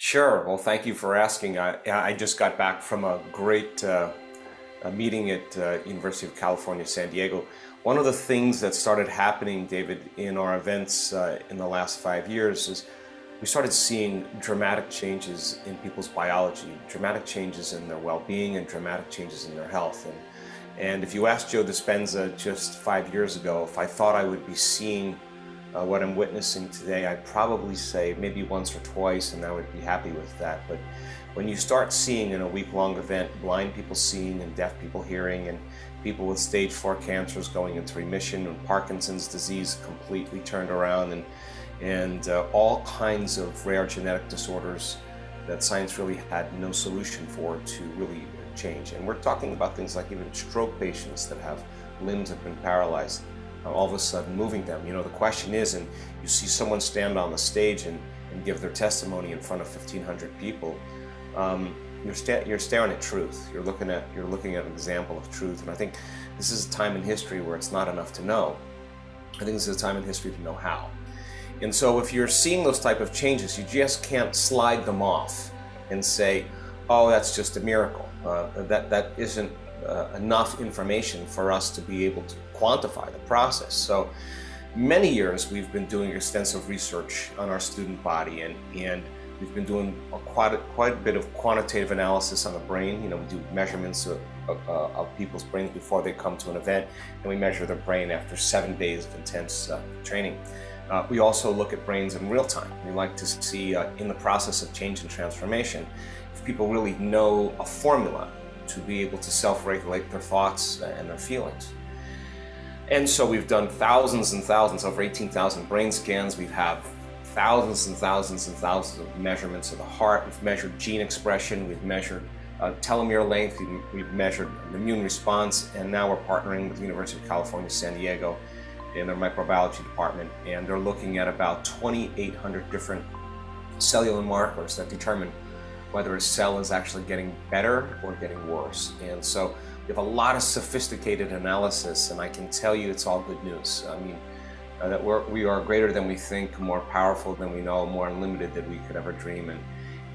Sure. Well, thank you for asking. I just got back from a great a meeting at University of California, San Diego. One of the things that started happening, David, in our events in the last 5 years is we started seeing dramatic changes in people's biology, dramatic changes in their well-being, and dramatic changes in their health. And if you asked Joe Dispenza just 5 years ago if I thought I would be seeing what I'm witnessing today, I'd probably say maybe once or twice, and I would be happy with that. But when you start seeing in a week-long event blind people seeing and deaf people hearing, and people with stage 4 cancers going into remission, and Parkinson's disease completely turned around, and all kinds of rare genetic disorders that science really had no solution for to really change. And we're talking about things like even stroke patients that have limbs that have been paralyzed, all of a sudden moving them. The question is, and you see someone stand on the stage and give their testimony in front of 1,500 people, you're staring at truth. You're looking at an example of truth. And I think this is a time in history where it's not enough to know. I think this is a time in history to know how. And so if you're seeing those type of changes, you just can't slide them off and say, oh, that's just a miracle. That isn't enough information for us to be able to quantify the process. So many years we've been doing extensive research on our student body, and we've been doing quite a bit of quantitative analysis on the brain. We do measurements of people's brains before they come to an event, and we measure their brain after 7 days of intense training. We also look at brains in real time. We like to see in the process of change and transformation if people really know a formula to be able to self-regulate their thoughts and their feelings. And so we've done thousands and thousands, over 18,000 brain scans. We have thousands and thousands and thousands of measurements of the heart. We've measured gene expression, we've measured telomere length, we've measured immune response, and now we're partnering with the University of California, San Diego in their microbiology department, and they're looking at about 2,800 different cellular markers that determine whether a cell is actually getting better or getting worse. And so we have a lot of sophisticated analysis, and I can tell you it's all good news. I mean, that we are greater than we think, more powerful than we know, more unlimited than we could ever dream.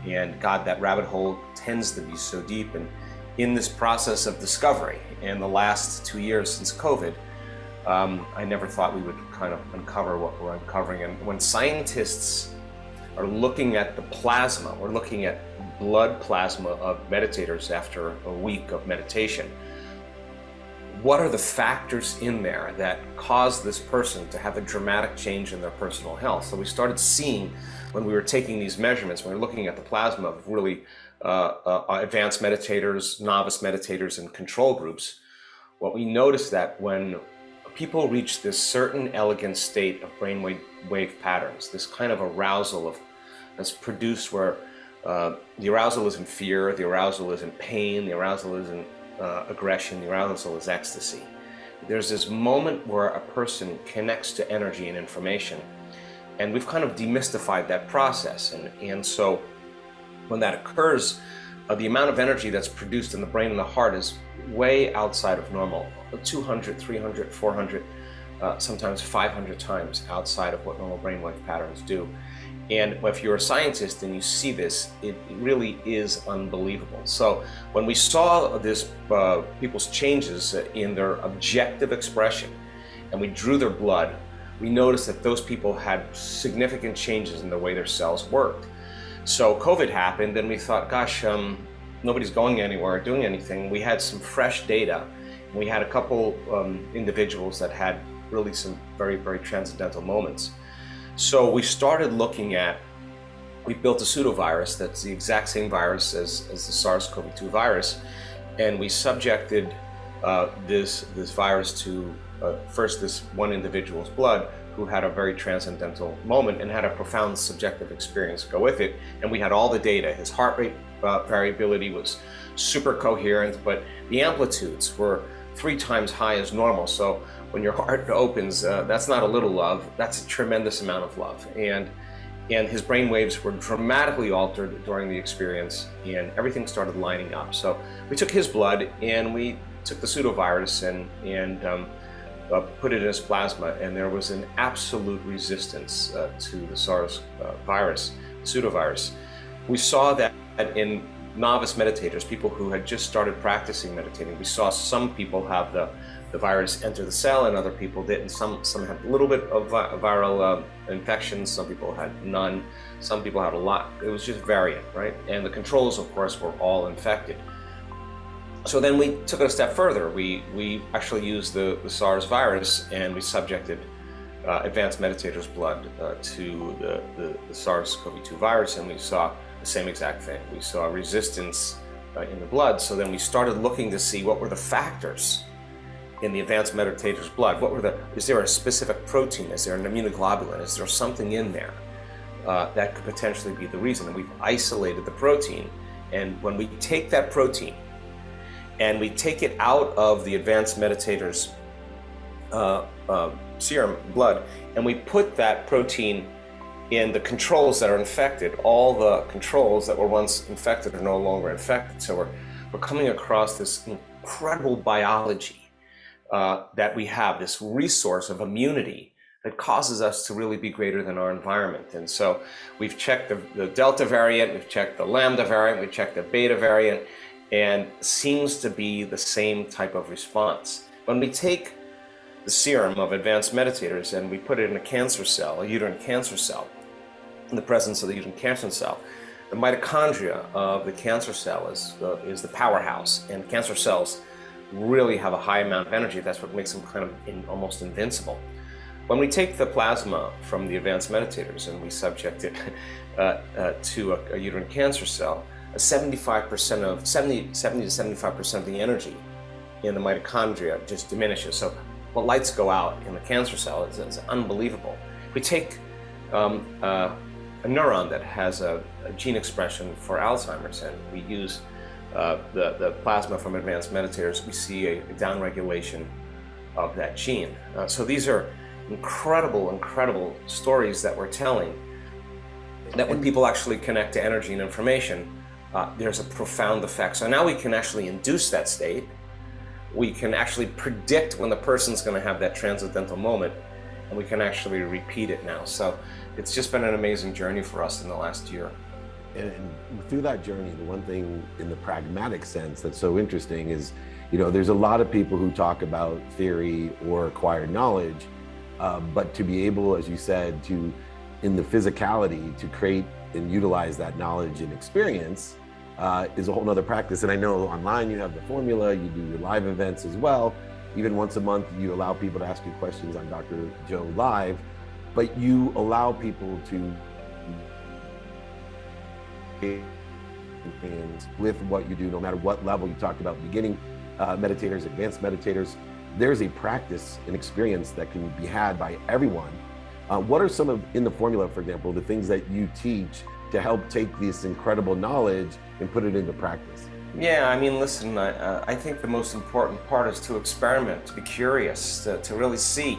And God, that rabbit hole tends to be so deep. And in this process of discovery, in the last 2 years since COVID, I never thought we would kind of uncover what we're uncovering. And when scientists are looking at the plasma, we're looking at blood plasma of meditators after a week of meditation. What are the factors in there that cause this person to have a dramatic change in their personal health? So we started seeing, when we were taking these measurements, when we were looking at the plasma of really advanced meditators, novice meditators, and control groups, what we noticed that when people reach this certain elegant state of brainwave patterns, this kind of arousal that's produced where the arousal isn't fear, the arousal isn't pain, the arousal isn't aggression, the arousal is ecstasy. There's this moment where a person connects to energy and information, and we've kind of demystified that process. And so when that occurs, the amount of energy that's produced in the brain and the heart is way outside of normal, 200, 300, 400, sometimes 500 times outside of what normal brainwave patterns do. And if you're a scientist and you see this, it really is unbelievable. So when we saw this, people's changes in their objective expression, and we drew their blood, we noticed that those people had significant changes in the way their cells worked. So COVID happened, and we thought, gosh, nobody's going anywhere or doing anything. We had some fresh data. We had a couple individuals that had really some very, very transcendental moments. So we started looking at, we built a pseudovirus that's the exact same virus as the SARS-CoV-2 virus, and we subjected this virus to first this one individual's blood who had a very transcendental moment and had a profound subjective experience go with it. And we had all the data. His heart rate variability was super coherent, but the amplitudes were 3 times high as normal. So when your heart opens, that's not a little love, that's a tremendous amount of love. And his brain waves were dramatically altered during the experience, and everything started lining up. So we took his blood and we took the pseudovirus and put it in his plasma, and there was an absolute resistance to the SARS virus, pseudovirus. we saw that in novice meditators, people who had just started practicing meditating, we saw some people have the virus enter the cell and other people didn't. Some had a little bit of viral infections, some people had none, some people had a lot. It was just variant, right? And the controls, of course, were all infected. So then we took it a step further. We actually used the SARS virus, and we subjected advanced meditators' blood to the SARS-CoV-2 virus, and we saw the same exact thing. We saw resistance in the blood. So then we started looking to see what were the factors in the advanced meditators' blood. Is there a specific protein? Is there an immunoglobulin? Is there something in there that could potentially be the reason? And we've isolated the protein. And when we take that protein and we take it out of the advanced meditators' serum blood, and we put that protein in the controls that are infected, all the controls that were once infected are no longer infected. So we're coming across this incredible biology that we have, this resource of immunity that causes us to really be greater than our environment. And so we've checked the Delta variant, we've checked the Lambda variant, we've checked the Beta variant, and seems to be the same type of response. When we take the serum of advanced meditators and we put it in a cancer cell, a uterine cancer cell, in the presence of the uterine cancer cell, the mitochondria of the cancer cell is the powerhouse, and cancer cells really have a high amount of energy. That's what makes them kind of almost invincible. When we take the plasma from the advanced meditators and we subject it to a uterine cancer cell, 70 to 75% of the energy in the mitochondria just diminishes. So what lights go out in the cancer cell is unbelievable. We take a neuron that has a gene expression for Alzheimer's, and we use the plasma from advanced meditators, we see a downregulation of that gene. So these are incredible stories that we're telling, that when people actually connect to energy and information, there's a profound effect. So now we can actually induce that state. We can actually predict when the person's going to have that transcendental moment, and we can actually repeat it now. So it's just been an amazing journey for us in the last year. And through that journey, the one thing in the pragmatic sense that's so interesting is, there's a lot of people who talk about theory or acquired knowledge, but to be able, as you said, to, in the physicality, to create and utilize that knowledge and experience is a whole nother practice. And I know online you have the formula, you do your live events as well. Even once a month, you allow people to ask you questions on Dr. Joe Live, but you allow people to, and with what you do, no matter what level. You talked about beginning meditators, advanced meditators, there's a practice and experience that can be had by everyone. What are some of, in the formula, for example, the things that you teach to help take this incredible knowledge and put it into practice? Yeah, I mean, listen, I think the most important part is to experiment, to be curious, to really see.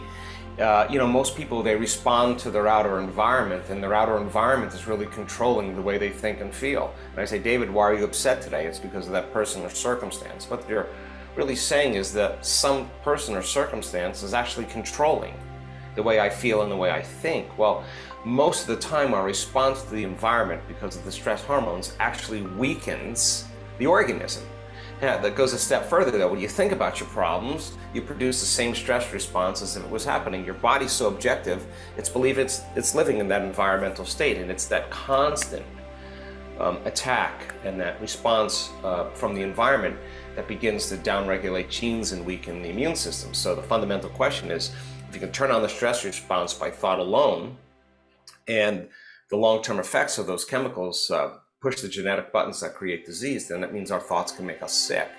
Most people, they respond to their outer environment, and their outer environment is really controlling the way they think and feel. And I say, David, why are you upset today? It's because of that person or circumstance. What they're really saying is that some person or circumstance is actually controlling the way I feel and the way I think. Well, most of the time our response to the environment, because of the stress hormones, actually weakens the organism. Yeah, that goes a step further though. When you think about your problems, you produce the same stress response as if it was happening. Your body's so objective, it's believed it's living in that environmental state, and it's that constant attack and that response from the environment that begins to downregulate genes and weaken the immune system. So the fundamental question is, if you can turn on the stress response by thought alone, and the long-term effects of those chemicals push the genetic buttons that create disease, then that means our thoughts can make us sick.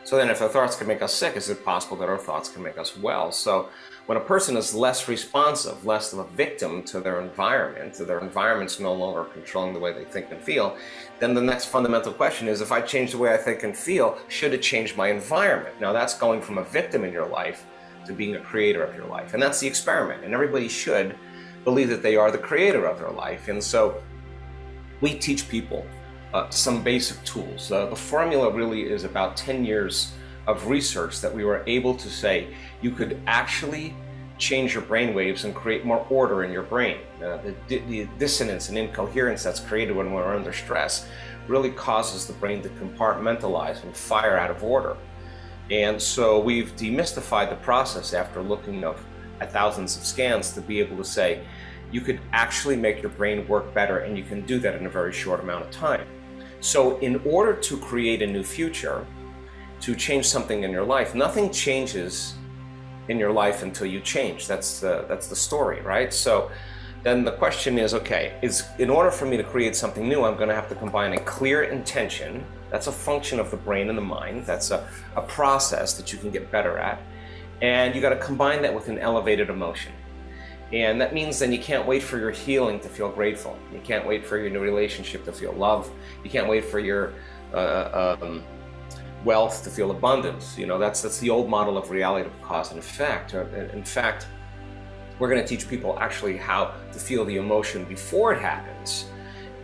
So then if our thoughts can make us sick, is it possible that our thoughts can make us well? So when a person is less responsive, less of a victim to their environment's no longer controlling the way they think and feel, then the next fundamental question is, if I change the way I think and feel, should it change my environment? Now that's going from a victim in your life to being a creator of your life. And that's the experiment. And everybody should believe that they are the creator of their life. And so we teach people some basic tools. The formula really is about 10 years of research that we were able to say you could actually change your brain waves and create more order in your brain. The dissonance and incoherence that's created when we're under stress really causes the brain to compartmentalize and fire out of order. And so we've demystified the process after looking at thousands of scans to be able to say, you could actually make your brain work better, and you can do that in a very short amount of time. So in order to create a new future, to change something in your life, nothing changes in your life until you change. That's the story, right? So then the question is, okay, in order for me to create something new, I'm going to have to combine a clear intention. That's a function of the brain and the mind. That's a process that you can get better at. And you got to combine that with an elevated emotion. And that means then you can't wait for your healing to feel grateful. You can't wait for your new relationship to feel love. You can't wait for your wealth to feel abundance. You know, that's the old model of reality of cause and effect. In fact, we're going to teach people actually how to feel the emotion before it happens.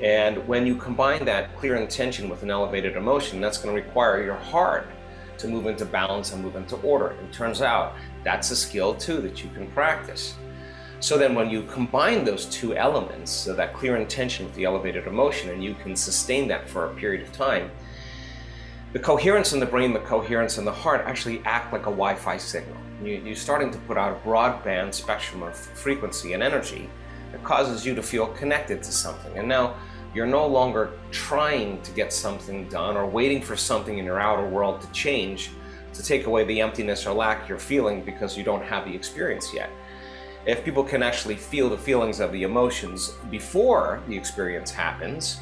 And when you combine that clear intention with an elevated emotion, that's going to require your heart to move into balance and move into order. And turns out that's a skill too that you can practice. So then when you combine those two elements, so that clear intention with the elevated emotion, and you can sustain that for a period of time, the coherence in the brain, the coherence in the heart actually act like a Wi-Fi signal. You're starting to put out a broadband spectrum of frequency and energy that causes you to feel connected to something. And now you're no longer trying to get something done or waiting for something in your outer world to change to take away the emptiness or lack you're feeling because you don't have the experience yet. If people can actually feel the feelings of the emotions before the experience happens,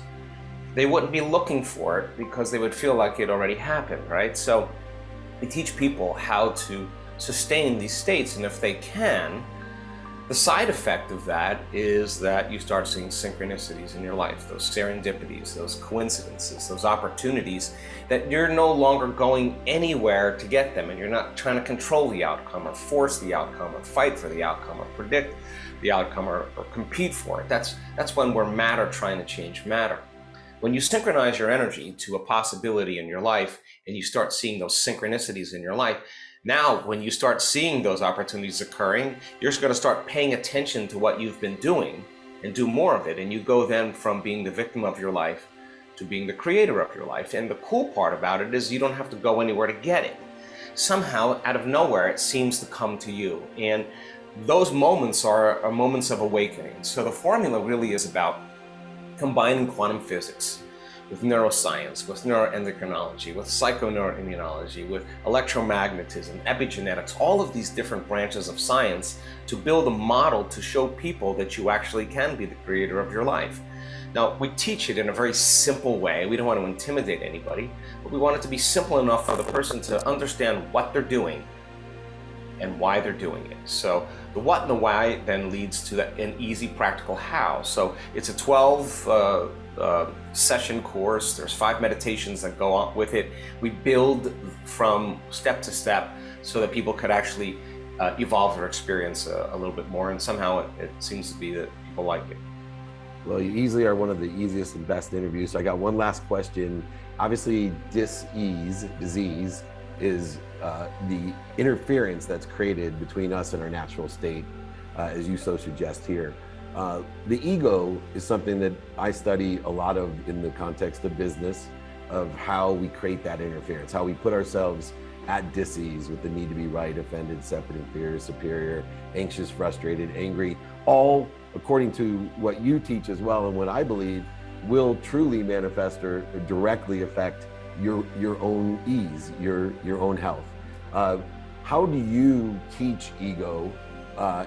they wouldn't be looking for it because they would feel like it already happened, right? So we teach people how to sustain these states, and if they can, the side effect of that is that you start seeing synchronicities in your life, those serendipities, those coincidences, those opportunities that you're no longer going anywhere to get them, and you're not trying to control the outcome or force the outcome or fight for the outcome or predict the outcome or compete for it. That's when we're matter trying to change matter. When you synchronize your energy to a possibility in your life and you start seeing those synchronicities in your life, now, when you start seeing those opportunities occurring, you're just going to start paying attention to what you've been doing and do more of it. And you go then from being the victim of your life to being the creator of your life. And the cool part about it is you don't have to go anywhere to get it. Somehow, out of nowhere, it seems to come to you. And those moments are moments of awakening. So the formula really is about combining quantum physics with neuroscience, with neuroendocrinology, with psychoneuroimmunology, with electromagnetism, epigenetics, all of these different branches of science to build a model to show people that you actually can be the creator of your life. Now, we teach it in a very simple way. We don't want to intimidate anybody, but we want it to be simple enough for the person to understand what they're doing and why they're doing it. So the what and the why then leads to an easy, practical how. So it's a 12 session course. There's 5 meditations that go on with it. We build from step to step so that people could actually evolve their experience a little bit more, and somehow it seems to be that people like it. Well, you easily are one of the easiest and best interviews. So I got one last question. Obviously, disease is the interference that's created between us and our natural state, as you so suggest here. The ego is something that I study a lot of in the context of business, of how we create that interference, how we put ourselves at dis-ease with the need to be right, offended, separate, inferior, superior, anxious, frustrated, angry, all according to what you teach as well, and what I believe will truly manifest or directly affect your own ease, your own health. How do you teach ego?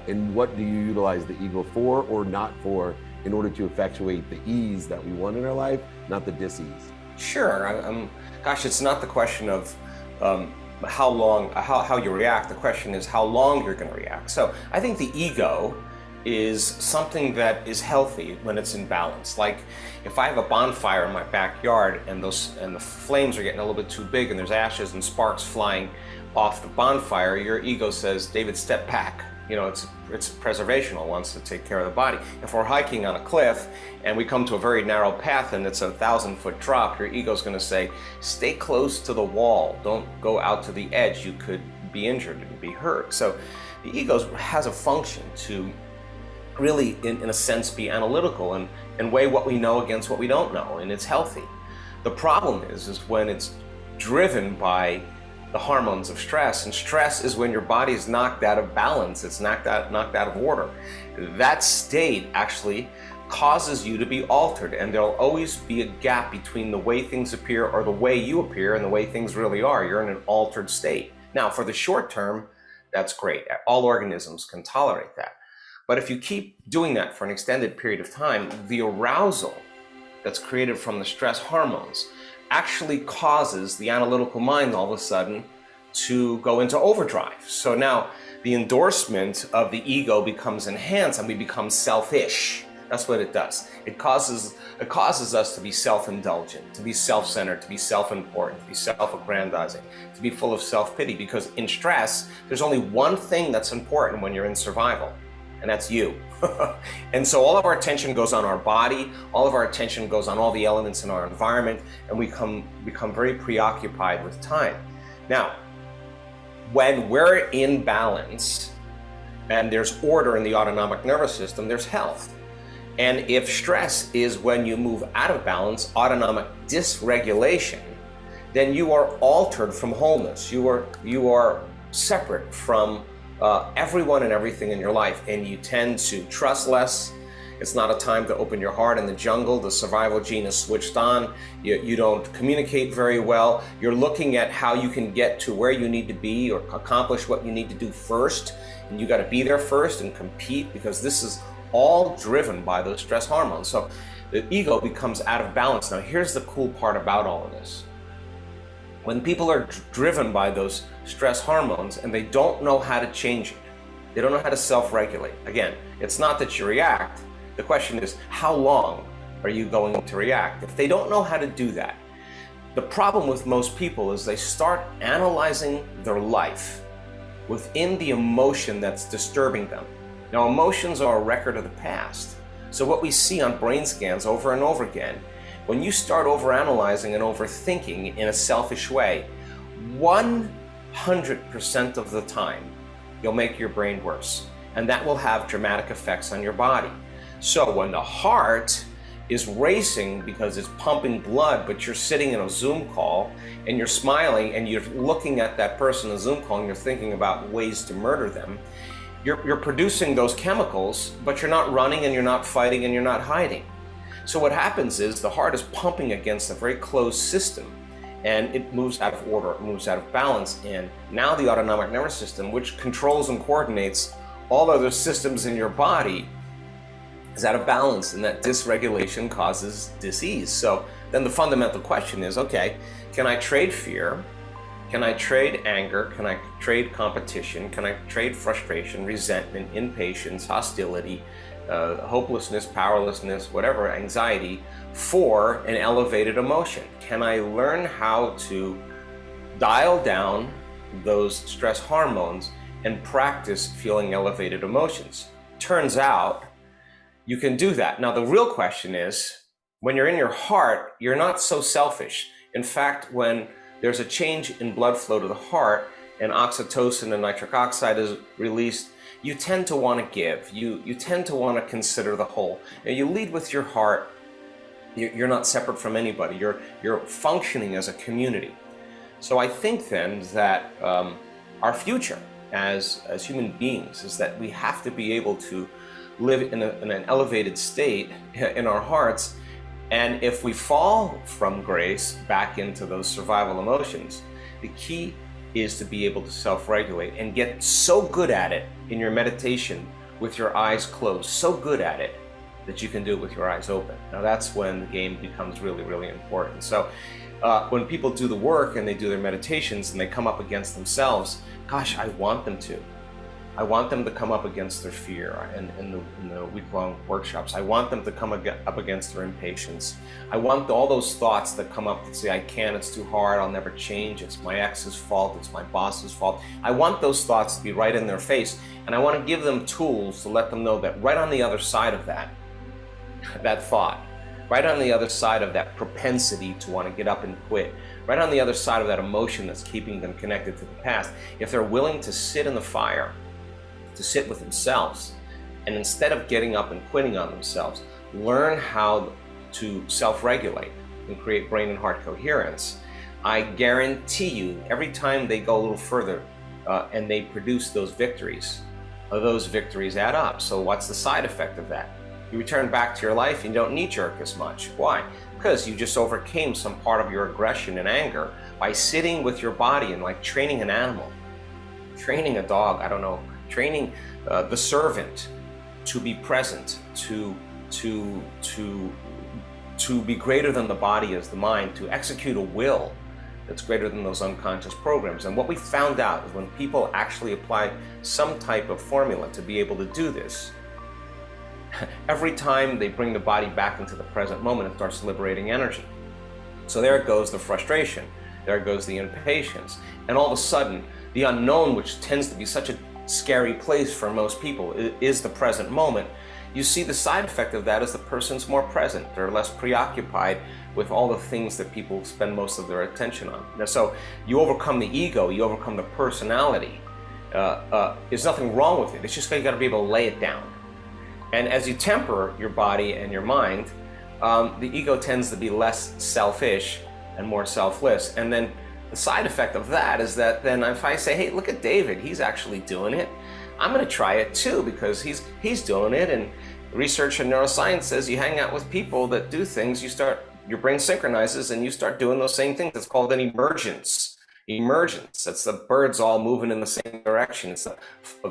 And what do you utilize the ego for or not for in order to effectuate the ease that we want in our life, not the dis-ease? Sure. Gosh, it's not the question of how you react. The question is how long you're going to react. So I think the ego is something that is healthy when it's in balance. Like if I have a bonfire in my backyard and the flames are getting a little bit too big and there's ashes and sparks flying off the bonfire, your ego says, David, step back. You know, it's preservational, wants to take care of the body. If we're hiking on a cliff and we come to a very narrow path and it's a 1,000-foot drop, your ego's going to say, stay close to the wall. Don't go out to the edge. You could be injured and be hurt. So The ego has a function to really, in a sense, be analytical and weigh what we know against what we don't know, and it's healthy. The problem is when it's driven by the hormones of stress, and stress is when your body is knocked out of balance, it's knocked out of order. That state actually causes you to be altered, and there'll always be a gap between the way things appear or the way you appear and the way things really are. You're in an altered state. Now, for the short term, that's great. All organisms can tolerate that. But if you keep doing that for an extended period of time, the arousal that's created from the stress hormones actually causes the analytical mind all of a sudden to go into overdrive. So now the endorsement of the ego becomes enhanced and we become selfish. That's what it does. It causes us to be self-indulgent, to be self-centered, to be self-important, to be self-aggrandizing, to be full of self-pity, because in stress, there's only one thing that's important when you're in survival, and that's you. And so all of our attention goes on our body, all of our attention goes on all the elements in our environment, and we become very preoccupied with time. Now, when we're in balance and there's order in the autonomic nervous system, there's health. And if stress is when you move out of balance, autonomic dysregulation, then you are altered from wholeness. You are separate from everyone and everything in your life, and you tend to trust less. It's not a time to open your heart in the jungle. The survival gene is switched on. You don't communicate very well. You're looking at how you can get to where you need to be or accomplish what you need to do first, and you got to be there first and compete, because this is all driven by those stress hormones. So the ego becomes out of balance. Now, here's the cool part about all of this. When people are driven by those stress hormones and they don't know how to change it, they don't know how to self-regulate. Again, it's not that you react. The question is, how long are you going to react? If they don't know how to do that, the problem with most people is they start analyzing their life within the emotion that's disturbing them. Now, emotions are a record of the past. So what we see on brain scans over and over again, when you start overanalyzing and overthinking in a selfish way, 100% of the time, you'll make your brain worse. And that will have dramatic effects on your body. So when the heart is racing because it's pumping blood, but you're sitting in a Zoom call and you're smiling and you're looking at that person in a Zoom call and you're thinking about ways to murder them, you're producing those chemicals, but you're not running and you're not fighting and you're not hiding. So what happens is the heart is pumping against a very closed system, and it moves out of order, it moves out of balance, and now the autonomic nervous system, which controls and coordinates all other systems in your body, is out of balance, and that dysregulation causes disease. So then the fundamental question is, okay, can I trade fear? Can I trade anger? Can I trade competition? Can I trade frustration, resentment, impatience, hostility, hopelessness, powerlessness, whatever, anxiety, for an elevated emotion? Can I learn how to dial down those stress hormones and practice feeling elevated emotions? Turns out you can do that. Now, the real question is, when you're in your heart, you're not so selfish. In fact, when there's a change in blood flow to the heart and oxytocin and nitric oxide is released, you tend to want to give. You tend to want to consider the whole. And you lead with your heart. You're not separate from anybody. You're functioning as a community. So I think then that our future as human beings is that we have to be able to live in an elevated state in our hearts. And if we fall from grace back into those survival emotions, the key is to be able to self-regulate and get so good at it in your meditation with your eyes closed, so good at it that you can do it with your eyes open. Now that's when the game becomes really, really important. So when people do the work and they do their meditations and they come up against themselves, gosh, I want them to. I want them to come up against their fear in the week-long workshops. I want them to come up against their impatience. I want all those thoughts that come up that say, I can't, it's too hard, I'll never change, it's my ex's fault, it's my boss's fault. I want those thoughts to be right in their face, and I want to give them tools to let them know that right on the other side of that thought, right on the other side of that propensity to want to get up and quit, right on the other side of that emotion that's keeping them connected to the past, if they're willing to sit in the fire to sit with themselves. And instead of getting up and quitting on themselves, learn how to self-regulate and create brain and heart coherence. I guarantee you, every time they go a little further and they produce those victories add up. So what's the side effect of that? You return back to your life and you don't need jerk as much. Why? Because you just overcame some part of your aggression and anger by sitting with your body and like training an animal, training a dog, I don't know, training the servant to be present, to be greater than the body as the mind, to execute a will that's greater than those unconscious programs. And what we found out is when people actually apply some type of formula to be able to do this, every time they bring the body back into the present moment, it starts liberating energy. So there goes the frustration, there goes the impatience, and all of a sudden, the unknown, which tends to be such a scary place for most people, is the present moment. You see the side effect of that is the person's more present. They're less preoccupied with all the things that people spend most of their attention on. Now, so you overcome the ego, you overcome the personality. There's nothing wrong with it. It's just you got to be able to lay it down. And as you temper your body and your mind, the ego tends to be less selfish and more selfless. And then the side effect of that is that then if I say, hey, look at David, he's actually doing it, I'm going to try it too because he's doing it. And research in neuroscience says you hang out with people that do things, your brain synchronizes and you start doing those same things. It's called an emergence. Emergence. That's the birds all moving in the same direction. It's a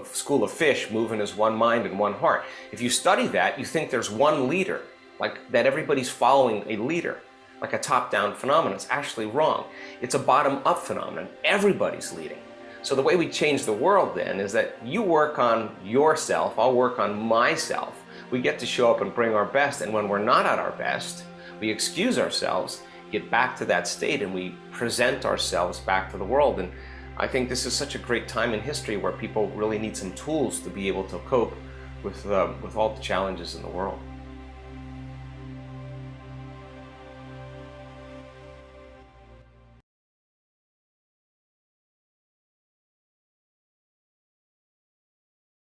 school of fish moving as one mind and one heart. If you study that, you think there's one leader, like that everybody's following a leader, like a top-down phenomenon. It's actually wrong. It's a bottom-up phenomenon. Everybody's leading. So the way we change the world then is that you work on yourself, I'll work on myself. We get to show up and bring our best, and when we're not at our best, we excuse ourselves, get back to that state, and we present ourselves back to the world. And I think this is such a great time in history where people really need some tools to be able to cope with all the challenges in the world.